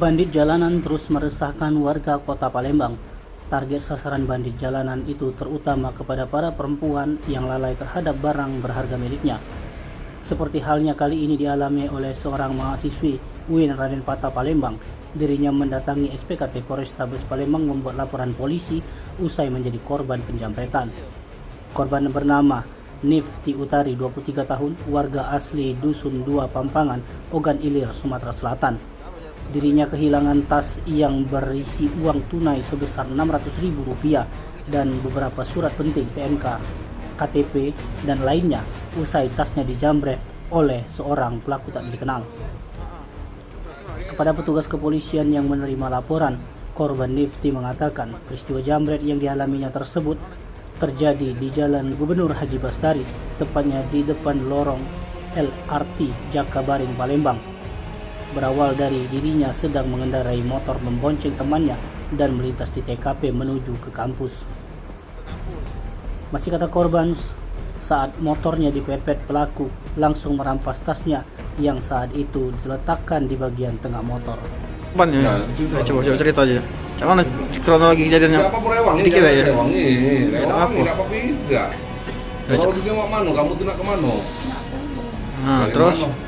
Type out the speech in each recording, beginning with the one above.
Bandit jalanan terus meresahkan warga kota Palembang. Target sasaran bandit jalanan itu terutama kepada para perempuan yang lalai terhadap barang berharga miliknya. Seperti halnya kali ini dialami oleh seorang mahasiswi UIN Raden Patah Palembang. Dirinya mendatangi SPKT Polrestabes Palembang membuat laporan polisi usai menjadi korban penjamretan. Korban bernama Nifty Utari, 23 tahun, warga asli Dusun 2 Pampangan, Ogan Ilir, Sumatera Selatan. Dirinya kehilangan tas yang berisi uang tunai sebesar Rp600.000 dan beberapa surat penting STNK, KTP, dan lainnya usai tasnya dijamret oleh seorang pelaku tak dikenal. Kepada petugas kepolisian yang menerima laporan, korban Nifty mengatakan peristiwa jamret yang dialaminya tersebut terjadi di Jalan Gubernur Haji Bastari, tepatnya di depan lorong LRT Jakabaring, Palembang. Berawal dari dirinya sedang mengendarai motor membonceng temannya dan melintas di TKP menuju ke kampus. Masih kata korban, saat motornya dipepet, pelaku langsung merampas tasnya yang saat itu diletakkan di bagian tengah motor. Ya, coba cerita aja. Cuman kronologi kejadiannya. Berapa Rewangi? Dikit aja. Rewangi, Apa? apa beda? Kalau di sini mau mana? Kamu tuh nak ke mana? Nah, Dari terus mana?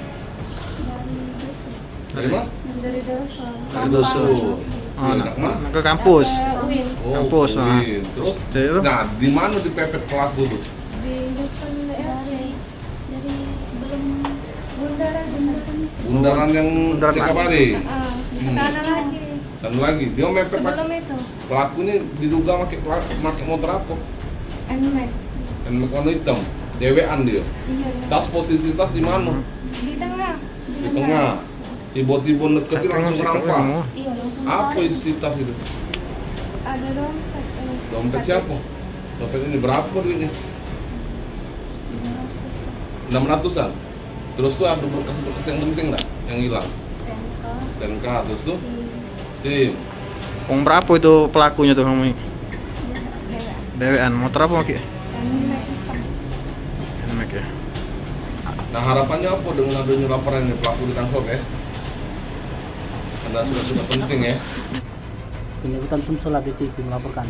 Dari mana? Dari Desa. dari Dusun. Iya, nak kemana? Ke kampus. UIN. Oh, Kampus, nah. Uin. Terus, Terus? nah di mana dipepet pelaku tuh? Di depan dari sebelum bundaran Bundaran yang Bundaran Jakabaring. ke kanan lagi. Dan lagi, dia mepet Sebelum itu pelaku ini diduga pakai motor apa? NMAX. Dan warna hitam. Dewean dia. Iya. Tas posisi tas di mana? Di tengah. Di tengah. Tiba-tiba deketin langsung rampas. Iya, langsung Apa tarik. isi tas itu? Ada dompet. Dompet siapa? Dompet ini berapa duitnya? 600-an. Terus tuh ada berkas-berkas yang penting nggak? Yang hilang? STNK. STNK, terus tuh SIM. Uang berapa itu pelakunya tuh kamu? Dewean. Motor apa Ki? NMAX hitam. NMAX ya. Nah harapannya apa dengan adanya laporan ini pelaku ditangkap ya? Karena sudah penting ya. Tim Liputan Sumsel Update TV melaporkan.